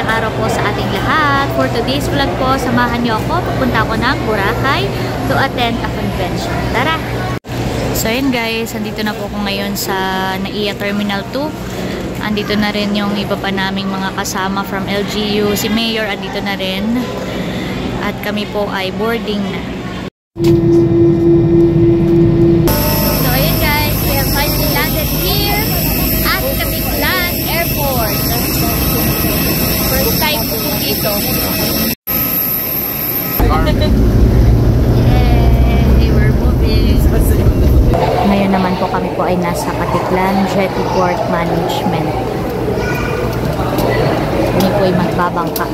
magandang araw po sa ating lahat. For today's vlog po, samahan niyo ako. Pupunta ako ng Boracay to attend a convention. Tara! So yun guys, andito na po ako ngayon sa NAIA Terminal 2. Andito na rin yung iba pa naming mga kasama from LGU. Si Mayor andito na rin. At kami po ay boarding na. So ayun guys, we have finally landed here at Cabiclan Airport. First time po dito. Yay! We're moving. Ngayon naman po kami po ay nasa Cabiclan Jetty Port Management. Kami po ay magbabangka.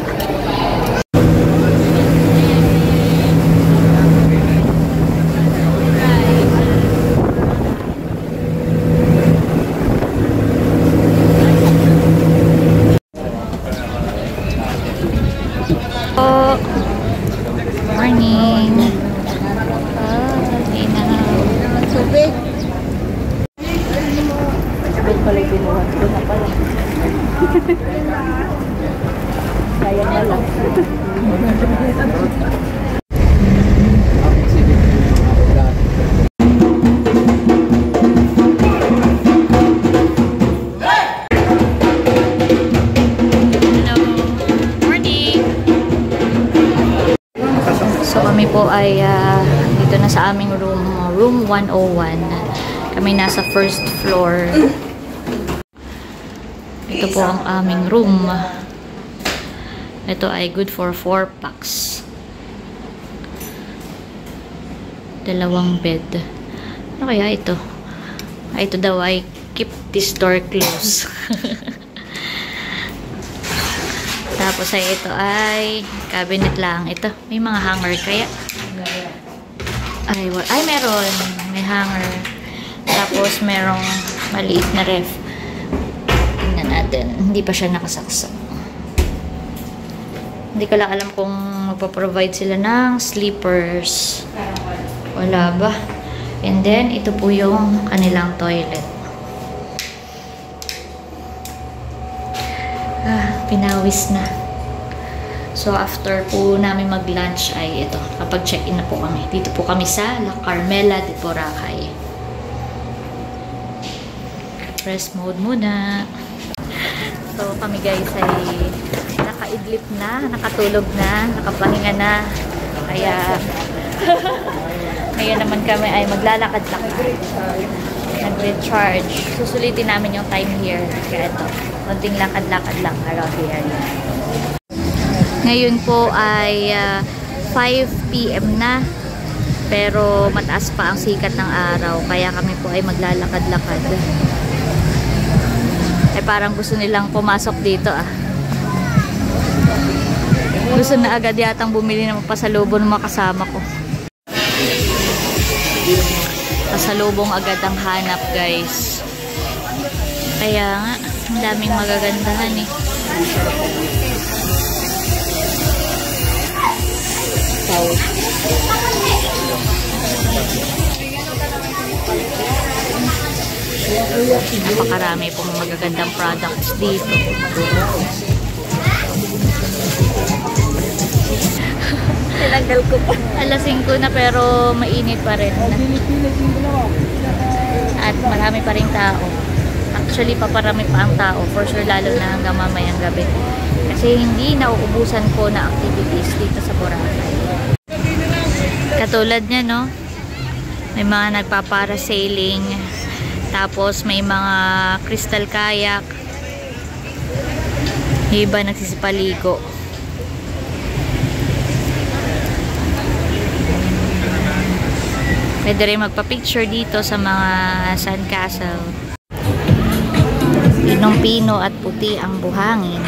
Morning. Okay na. Tubig. Tubig pala binuhat ko na pala. Sayang na lang. So kami po ay dito na sa aming room 101. Kami nasa first floor. Ito po ang aming room. Ito ay good for 4 packs. 2 bed. Ano kaya ito? Ito daw ay keep this door closed. Tapos ay ito ay cabinet lang. Ito, may mga hanger kaya. Ay meron. May hanger. Tapos merong maliit na ref. Tingnan natin. Hindi pa siya nakasaksak. Hindi ko lang alam kung magpa-provide sila ng sleepers. Wala ba? And then, ito po yung kanilang toilet. Pinawis na. So, after po namin mag-lunch ay ito. Kapag check-in na po kami. Dito po kami sa La Carmela de Boracay. Rest mode muna. So, kami guys ay nakaidlip na, nakatulog na, nakapahinga na. Kaya, ngayon naman kami ay maglalakad-lakad. Nag-recharge. Susulitin namin yung time here. Kaya ito. Konting lakad-lakad lang around the area. Ngayon po ay 5 PM na. Pero mataas pa ang sikat ng araw. Kaya kami po ay maglalakad-lakad. Parang gusto nilang pumasok dito Gusto na agad yatang bumili ng pasalubong ng mga kasama ko. Pasalubong agad ang hanap guys. Kaya nga, ang daming magagandahan Napakarami pong magagandang products dito. Tinanggal ko pa. Alas 5 na pero mainit pa rin. At marami pa rin tao. Actually, paparami pa ang tao. For sure, lalo na hanggang mamayang gabi. Kasi hindi nauubusan ko na activities dito sa Boracay. Katulad niya, no? May mga nagpaparasailing. Tapos, may mga crystal kayak. Iba nagsisipaligo. Pwede rin magpa-picture dito sa mga sandcastle. Pinong-pino at puti ang buhangin.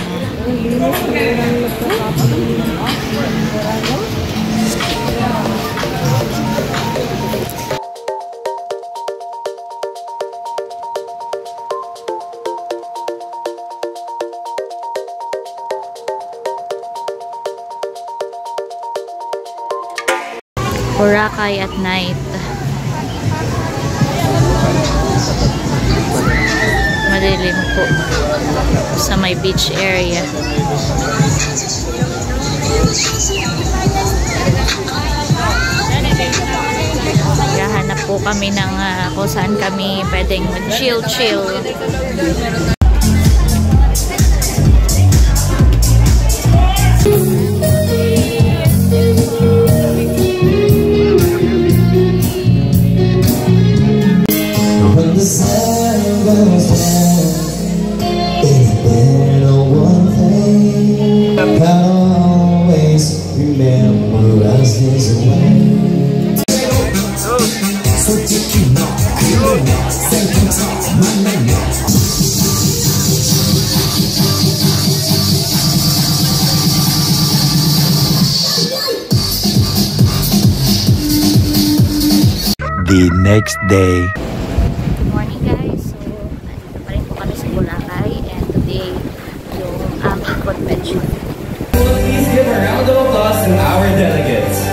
Boracay at night. madilim po sa may beach area. Hahanap po kami ng kung saan kami pwedeng mag-chill-chill. The next day. Good morning guys. So, nandito pa rin po kami sa Boracay and today yung aming convention. Please give a round of applause to our delegates.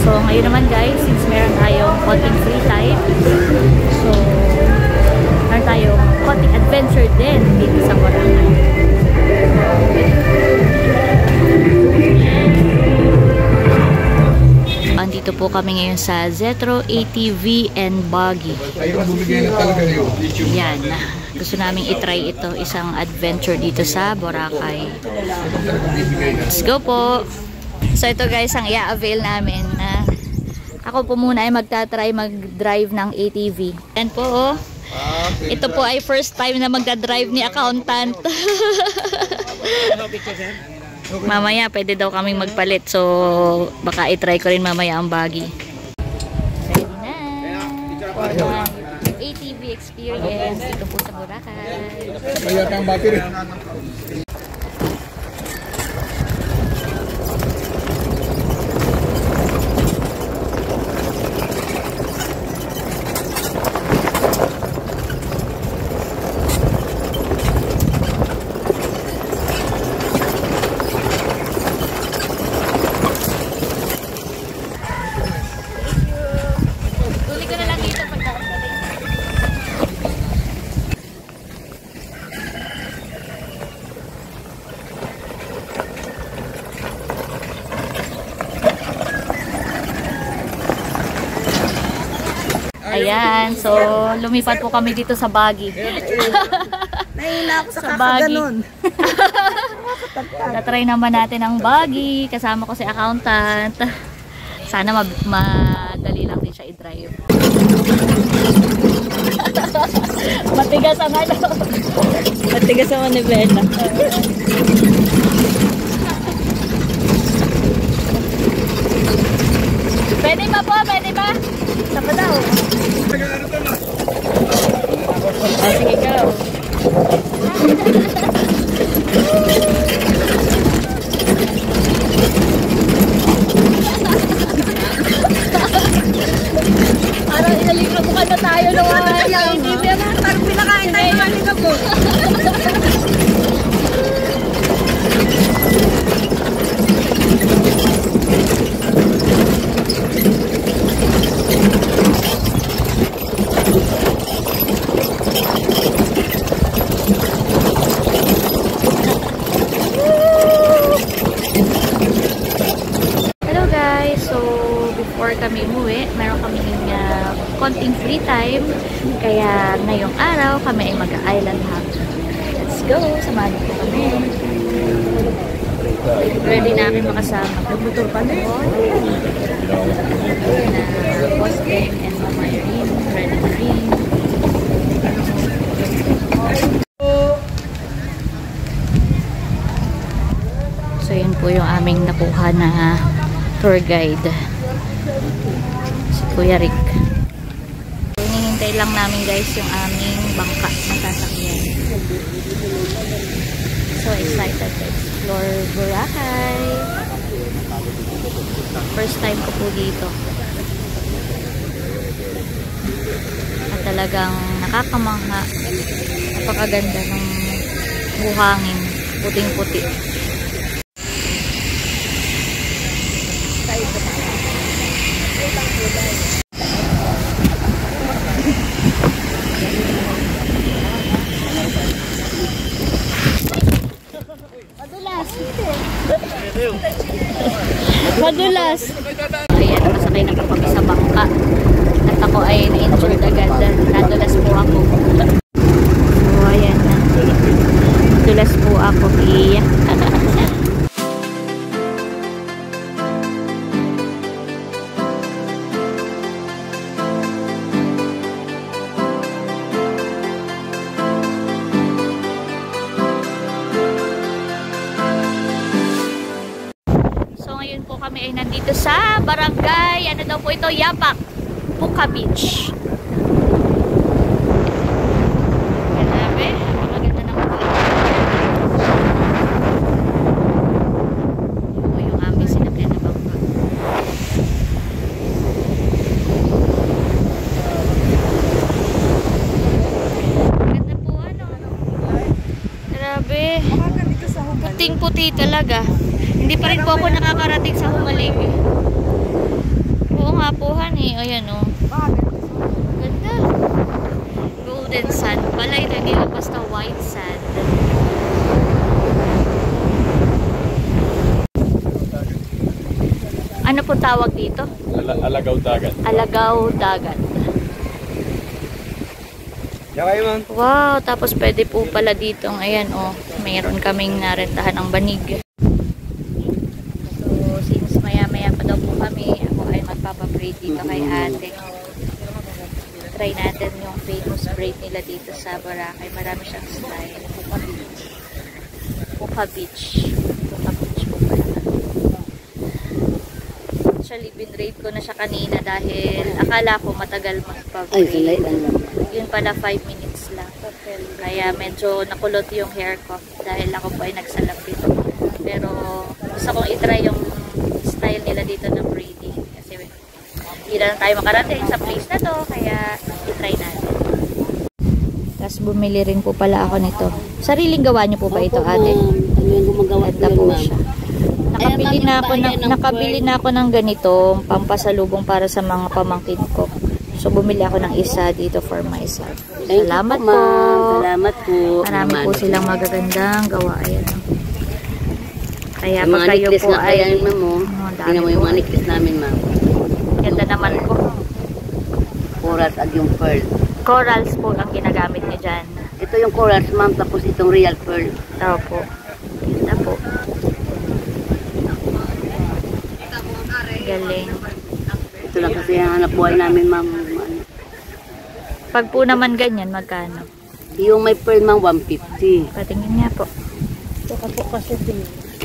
So, ngayon naman guys, since meron tayong konting free time, so, meron tayong konting adventure din dito sa Boracay. Andito po kami ngayon sa Zetro ATV and Buggy. Yan. Gusto naming itry ito, isang adventure dito sa Boracay. Let's go po! So ito guys ang i-avail namin na ako po muna ay magta-try mag-drive ng ATV. Yan po oh. Ito po ay first time na magda-drive ni accountant. Mamaya pwede daw kaming magpalit, so baka i-try ko rin mamaya ang buggy. Ready na for my ATV experience dito po sa Boracay. Ayan, so lumipat po kami dito sa Buggy. Nahihina ako sa Buggy. kakaganon. Tatry naman natin ang Buggy. Kasama ko si accountant. Sana madali lang din siya i-drive. Matigas ang ano. Matigas ang manibela. Pwede ba po? Pwede ba? Sapa daw. Oh, sige, go. Parang inaligabukan na tayo nung hindi ba na? Parang pinakain tayo ng aligabog. Kami umuwi, meron kami konting free time, kaya ngayong araw kami ay mag-island hopping. Let's go! Samahan po kami. Ready na kami makasama. Nagmotor pa na na Austin and Mama Irene. Ready na rin. kinuha na tour guide. Si Kuya Rick. Hinihintay lang namin guys yung aming bangka na sasakyan. So excited to explore Boracay. First time ko po dito. At talagang nakakamangha. Napakaganda ng buhangin. Puting-puti. Madulas. Ayan, masakay na po kami sa bangka. At ako ay na-injured agad. Nadulas po ako. So, ayan na. Nadulas po ako. Iya. Kami ay nandito sa barangay, ano daw po ito, Yapak, Puka Beach. Grabe, maganda ng buhay. Ito yung aming sinakyan na bangka. Maganda po ano. Grabe. Puting-puti talaga. Hindi pa rin po ako nakakarating sa Humalig. Oo nga po, honey. Ayan o. Ganda. Golden sand. Pala ito, hindi lang basta white sand. Ano po tawag dito? Alagaw dagat. Alagaw dagat. Yakay man. Wow, tapos pwede po pala dito. Ayan o. Mayroon kaming narentahan ng banig. Magpapapray dito kay ate. Try natin yung famous braid nila dito sa Boracay. Marami siyang style. Puka Beach. Puka Beach. Puka Beach po pala. Actually, binraid ko na siya kanina dahil akala ko matagal magpa-braid. Yun pala 5 minutes lang. Kaya medyo nakulot yung hair ko dahil ako po ay nagsalapit. Pero gusto kong itry yung style nila dito ng braiding. Hindi na tayo makarating sa place na to, kaya i-try natin. Tapos bumili rin po pala ako nito. Sariling gawa niyo po ba ito, ate? Ito po siya. Nakabili na ako ng ganito, pampasalubong para sa mga pamangkin ko. So bumili ako ng isa dito for myself. Salamat po. Salamat po. Marami po silang magagandang gawa. Ayan. Kaya pag kayo po ay... Tingnan mo yung mga necklace namin, ma'am. Ganda naman po. Corals at yung pearl. Corals po ang ginagamit niyo dyan. Ito yung corals, ma'am, tapos itong real pearl. Ito po. Ganda po. Galing. Ito lang kasi ang hanap buhay namin, ma'am. Pag po naman ganyan, magkano? Yung may pearl, ma'am, 150. Patingin nga po.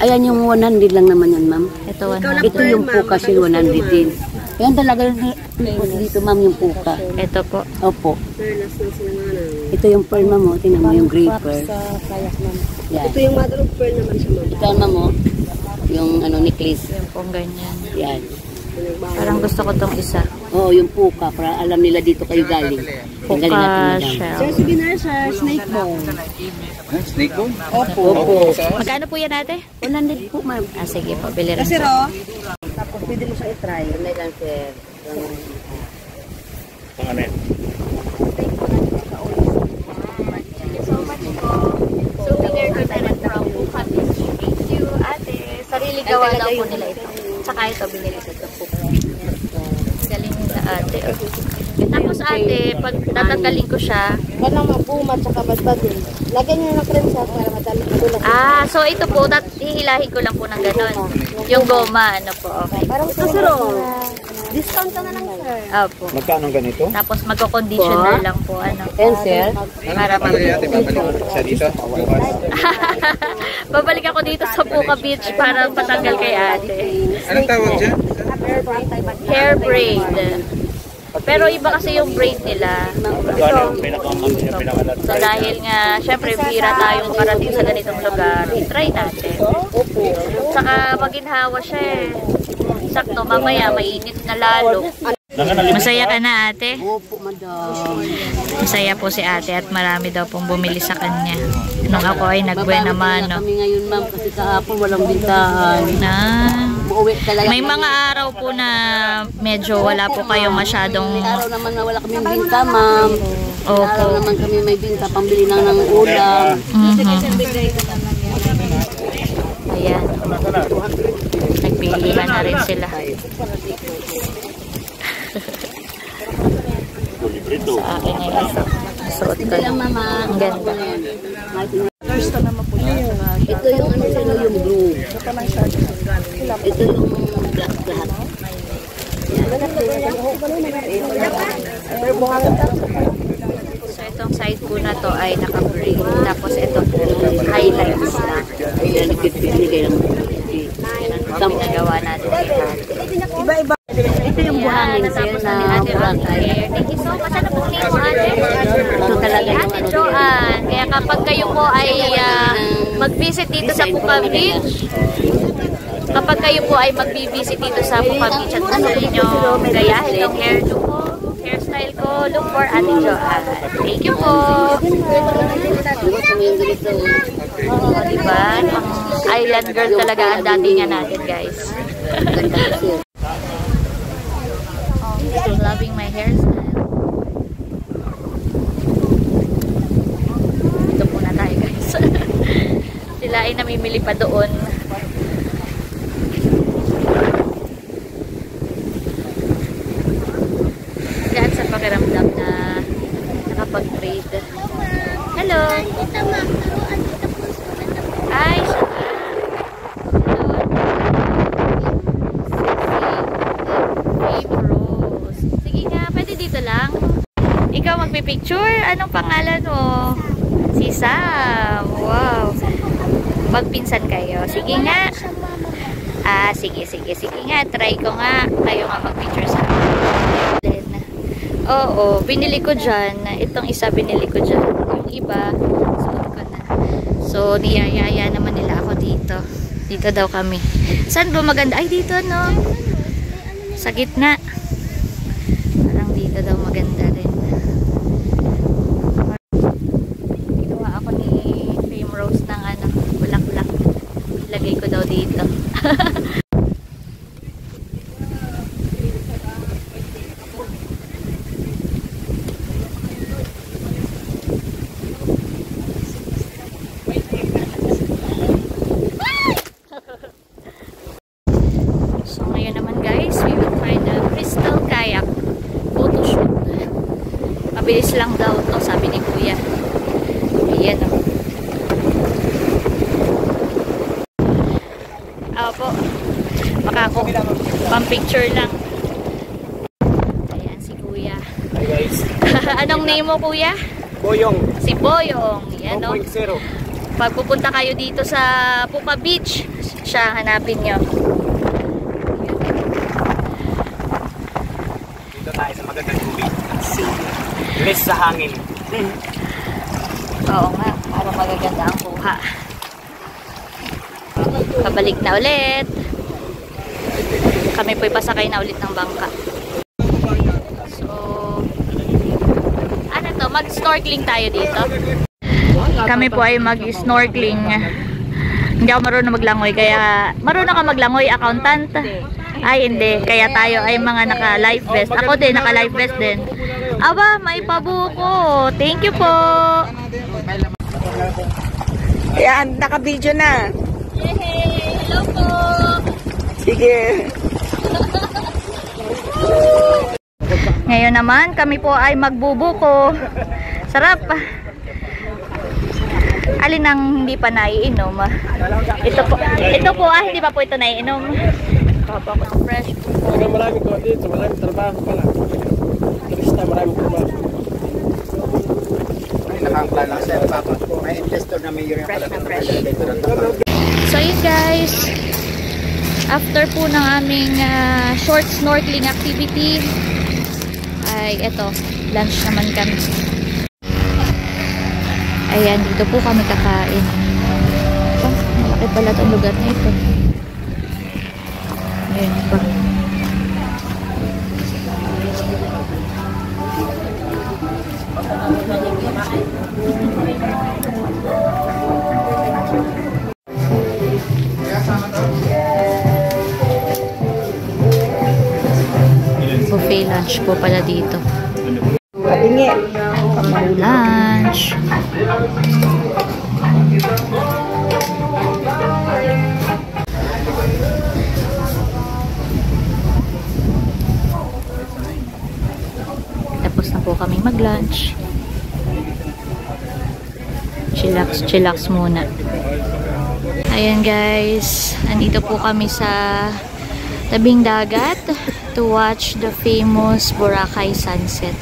Ayan yung 100 lang naman yan, ma'am. Ito 100. Ito yung puka shell, 100 din. Ayan talaga dito, ma'am, yung puka. Ito po. Opo. Ito yung pearl, ma'am, oh. Tingnan mo yung gray pearl. Yan. Ito yung mother of pearl naman siya, ma'am. Ito, ma'am, oh. Yung ano, necklace. Yung pong ganyan. Yan. Parang gusto ko tong isa. Oo, yung puka, para alam nila dito kayo galing. Puka shell. Sige na, sir. Snake bone. Snake bone? Opo. Magkano po yan, ate? 100 po, ma'am. Ah, sige po. Bili rin po. Tapos pwede mo siya i-try. Yun na lang, sir. Pang ano yan? Souvenir ko na lang from Puka Beach. Thank you, ate. Sarili gawa daw po nila ito. Tsaka ito, binili sa ito po. Galing nila ate. Tapos ate, pag tatanggalin ko siya, Ganang mapuma, tsaka basta din. Lagyan nyo ng cream sauce para madali magulat. so ito po, hihilahin ko lang po ng ganun. Yung goma, ano po, okay. Parang ito, sir, oh. Discount ka na lang, sir. Opo. Magkano ganito? Tapos magko-conditioner lang po, ano. And, sir? Para Babalik siya dito. babalik ako dito sa Puka Beach para patanggal kay ate. Anong tawag dyan? Hair braid. Pero iba kasi yung braid nila. So dahil nga, syempre, bihira tayong parating sa ganitong lugar, i-try natin. Saka maginhawa siya eh. Sakto, mamaya mainit na lalo. Masaya ka na, ate? Opo, madam. Masaya po si ate at marami daw pong bumili sa kanya. Nung ako ay nagbuena mano. Kami ngayon, ma'am, kasi kahapon walang bintahan. Na, Uuwi talaga. may mga araw po na medyo wala po kayong masyadong... May araw naman na wala kaming binta, ma'am. May Opo. araw naman kami may binta, pambili lang ng ulam. Ayan. Nagpilihan na rin sila. Sa akin ay suot ko. Mama. Ang ganda. Ito yung ano sila yung blue. Ito yung black black. So itong side ko na to ay naka-braid. Tapos ito po, highlights na. Ayan, nagpipili lang. Ang pinagawa natin kay ate. Ito yung buhangin sir Natapos na ni na ate Boracay. Thank you so much. Ano pong name mo, ate? Ito talaga yung Ate ano. Joanne. Kaya kapag kayo po ay mag-visit dito sa Puka Beach, kapag kayo po ay mag-visit dito sa Puka Beach at gusto niyo gayahin yung hairdo ko, hairstyle ko, look for Ate Joanne. Thank you po. Diba kami yung ganito? Oh, diba? Ang island girl talaga ang datingan natin, guys. Ganda kasi. So, loving my hairstyle. Ito muna tayo, guys. Sila ay namimili pa doon. Gaan sa pakiramdam na nakapag-braid. Hello! Ay, siya. Sige nga, pwede dito lang. Ikaw magpipicture? Anong pangalan mo? Si Sam. Wow. Magpinsan kayo. Sige nga. Ah, sige nga. Try ko nga. Kayo nga magpicture sa akin. Oo, binili ko dyan. Itong isa binili ko dyan. Yung iba, suot ko na. So, niyayaya naman nila ako dito. Dito daw kami. Saan ba maganda? Ay, dito, no? Sa gitna. Parang dito daw maganda rin. Kinuha ako ni Primrose ng ano, bulak-bulak. Ilagay ko daw dito. So ngayon naman guys, we will find a crystal kayak photoshoot. Mabilis lang daw to, sabi ni Kuya. Ayan o. Opo. Makako. Pang-picture lang. Ayan si Kuya. Hi guys. Anong name mo, Kuya? Boyong. Si Boyong. Yan o. 1.0. Pag pupunta kayo dito sa Puka Beach, siya hanapin nyo. Dito tayo sa magandang tubig. Less sa hangin. Oo nga, parang magaganda ang kuha. Pabalik na ulit. Kami po'y pasakay na ulit ng bangka. So, ano to? Mag-snorkeling tayo dito. Kami po ay mag-snorkeling. Hindi ako marunong maglangoy. Kaya, marunong ka maglangoy, accountant? Ay, hindi. Kaya tayo ay mga naka-life vest. Ako din, naka-life vest din. Aba, may pabuko. Thank you po. Yan, naka-video na. Yay! Hello po! Sige. Ngayon naman, kami po ay magbubuko. Sarap. Alin ang hindi pa naiinom? Ito po hindi pa po ito naiinom. ng fresh food. Talaga maraming ko dito, maraming trabaho pala. Turista, maraming trabaho. Nakakala lang sir, papa. May investor na mayor yung Fresh na pala. fresh. So yun guys, after po ng aming short snorkeling activity, ay eto, lunch naman kami. Ayan, dito po kami kakain. Oh, malaki pala itong lugar na ito. Ayan pa. Buffet lunch po pala dito. Lunch. Tapos na po kami mag-lunch. Chillax muna. Ayan guys, nandito po kami sa tabing dagat to watch the famous Boracay sunset.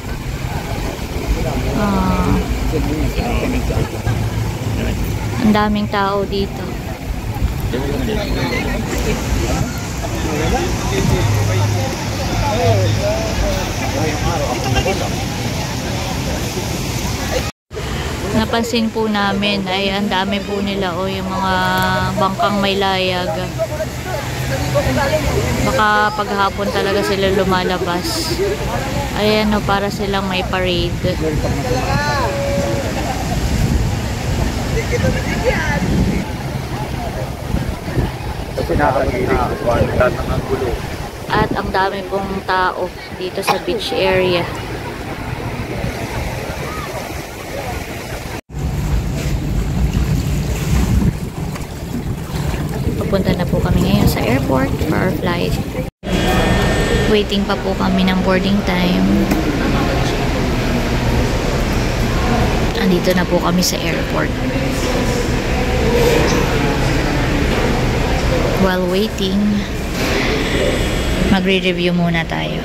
Ang daming tao dito. Napansin po namin ay ang dami po nila o yung mga bangkang may layag. Baka paghapon talaga sila lumalabas. Ayan o, para silang may parade. At ang dami pong tao dito sa beach area. Pupunta na po kami ngayon sa airport for our flight. Waiting pa po kami ng boarding time. Andito na po kami sa airport. While waiting, magre-review muna tayo.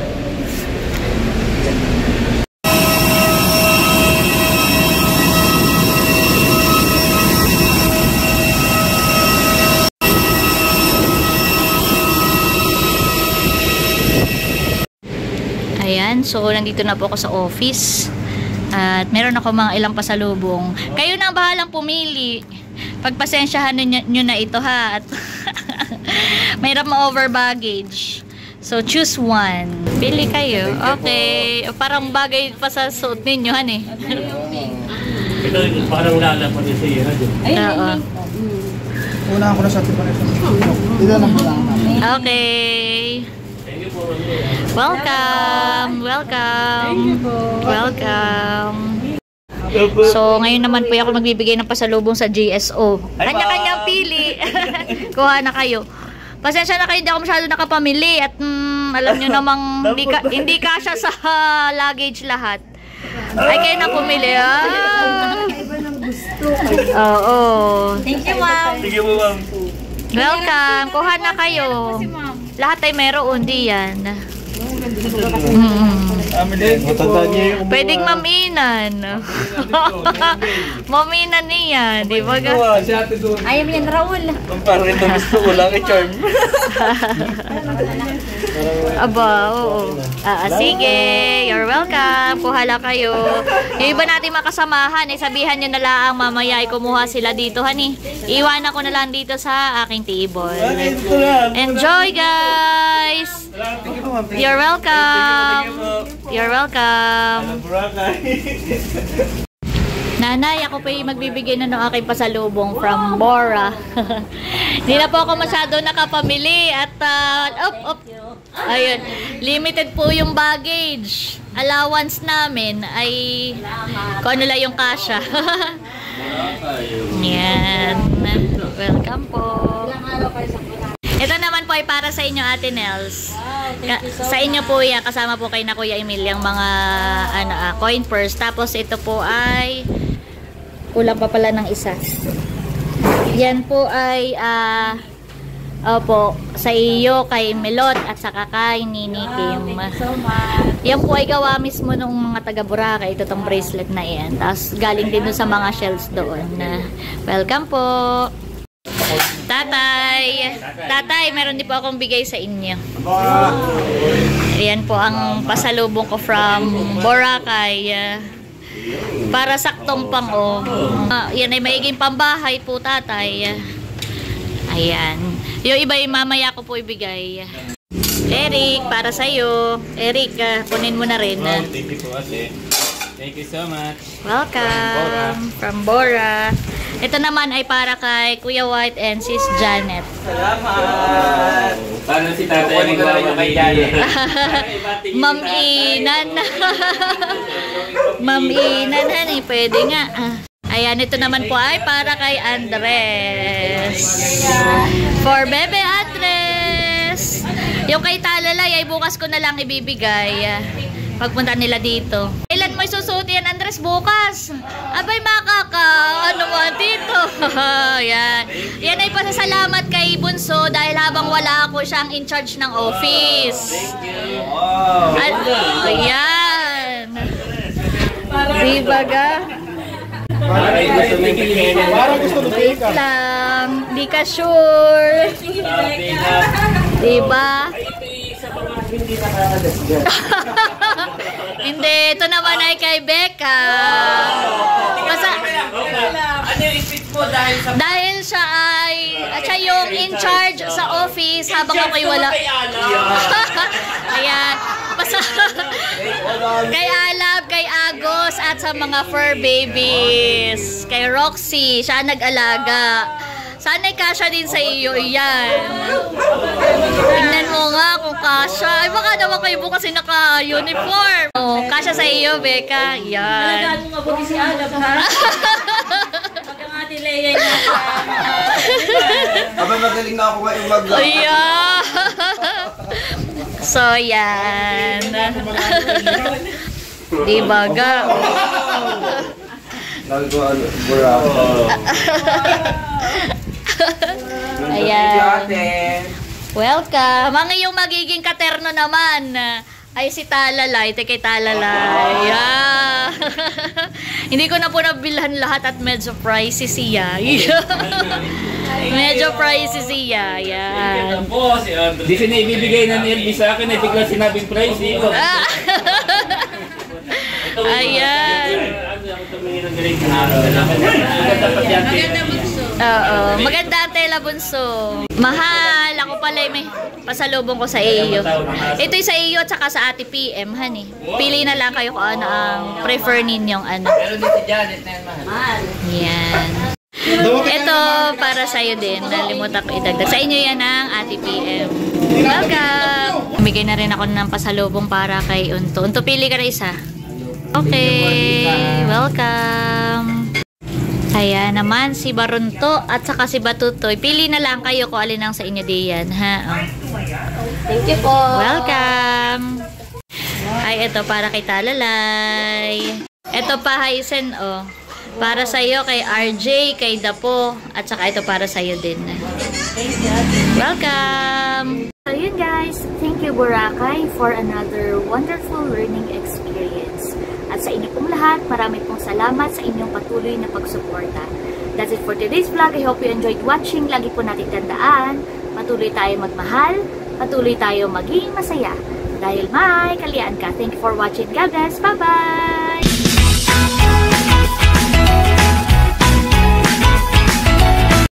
Ayan, so nandito na po ako sa office. At meron ako mga ilang pasalubong. Kayo na bahalang pumili. Pagpasensyahan nyo na ito ha. At mayroon ma-over baggage. So choose one. Pili kayo. Okay. Parang bagay pa sa suot ninyo han eh. Ito parang lalapan niya sa iyo. Oo. Una ako na sa ating panay. Dito na mo lang. Okay. Welcome! Welcome! Welcome! So, ngayon naman po ako magbibigay ng pasalubong sa GSO. Kanya-kanyang pili. Kuha na kayo. Pasensya na kayo, hindi ako masyado nakapamili. At alam nyo namang hindi kasya sa luggage lahat. Ay, kayo na pumili. Oo. Thank you, ma'am. Sige po, ma'am. Welcome! Kuha na kayo. Lahat ay meron, di yan. Pwedeng maminan. Maminan niya, di ba? Ayaw yan, Raul. Parang ito gusto ko lang i-charm. Aba, oo. Sige, you're welcome. Kuha lang kayo. Yung iba natin makasamahan, sabihan nyo na lang mamaya ay kumuha sila dito, honey. Iwanan ko na lang dito sa aking table. Enjoy, guys! You're welcome! You're welcome! Nanay, ako pa yung magbibigay na ng aking pasalubong from Bora. Hindi na po ako masyado nakapamili at ayun, limited po yung baggage. Allowance namin ay kung ano lang yung kasya. Yan. Welcome po. Ito naman po ay para sa inyo, Ate Nels. Sa inyo po yan, kasama po kay na Kuya Emil yung mga coin purse. Tapos ito po ay kulang pa pala ng isa. Yan po ay Opo, sa iyo, kay Melot, at saka kay Nini Kim. Yan po ay gawa mismo ng mga taga Boracay. Ito tong bracelet na yan. Tapos galing din doon sa mga shells doon. Welcome po. Tatay! Tatay, meron din po akong bigay sa inyo. Ayan po ang pasalubong ko from Boracay. Para saktong pang yan ay maiging pambahay po, tatay. Ayan. Yung iba yung mamaya ko po ibigay. Eric, para sa'yo. Eric, kunin mo na rin. Thank you po kasi. Thank you so much. Welcome. From Bora. Ito naman ay para kay Kuya White and Sis Janet. Salamat! Paano si tatay nagwawa kay Janet? Ma'am Inan. Ma'am Inan, honey, pwede nga. Ayan, ito naman po ay para kay Andres. For Bebe Andres. Yung kay Talalay ay bukas ko na lang ibibigay. Pagpunta nila dito. Kailan mo isusuot yan, Andres? Bukas. Abay, ano mo dito? Yan. Yan ay pasasalamat kay Bunso dahil habang wala ako, siyang in charge ng office. Ayan. Diba ga? Parang gusto mo Wait lang. Di ka sure. Diba? Hindi. Ito naman ay kay Becca. Dahil siya ay siya yung in charge sa office habang ako'y wala. Ayan. Kay Alab, kay Agos, at sa mga fur babies. Kay Roxy, siya nag-alaga. Sana'y kasya din sa iyo, yan. Tingnan mo nga kung kasya. Ay, baka naman kayo bukas naka-uniform. Oh, kasya sa iyo, Becca. Yan. Alagaan mo mabuti si Alab, ha? Pag ang ate Leia niya. Aba, magaling na ako ngayon mag- Ayan. So, yan. Di ba ga? Ayan. Welcome. Ang iyong magiging katerno naman ay si Talalay. Kay Talalay. Yeah. Hindi ko na po nabilhan lahat at medyo pricey siya. Medyo pricey siya. Yan. Di siya na ibibigay ng Elvis sa akin, ay bigla sinabing price. Ayan. Oo. Maganda ang tela, Bunso. Mahal. Ako pala may pasalubong ko sa iyo. Ito'y sa iyo at saka sa ate PM, honey. Pili na lang kayo kung ano ang prefer ninyong ano. Pero di si Janet na yan, mahal. Yan. Ito para sa'yo din. Nalimutan ko idagdag. Sa inyo yan ang ate PM. Welcome! Bigay na rin ako ng pasalubong para kay Unto. Unto, pili ka na isa. Okay. Welcome. Ayan naman si Barunto at saka si Batutoy. Pili na lang kayo kung alin ang sa inyo diyan, ha? Oh. Thank you po. Welcome. Ay, ito para kay Talalay. Ito pa, Haisen, oh. Para sa iyo kay RJ, kay Dapo, at saka ito para sa iyo din. Welcome. So yun guys, thank you Boracay for another wonderful learning experience. At sa inyo pong lahat, marami pong salamat sa inyong patuloy na pagsuporta. That's it for today's vlog. I hope you enjoyed watching. Lagi po natin tandaan, patuloy tayo magmahal, patuloy tayo maging masaya. Dahil may kalian ka. Thank you for watching. God bless. Bye-bye!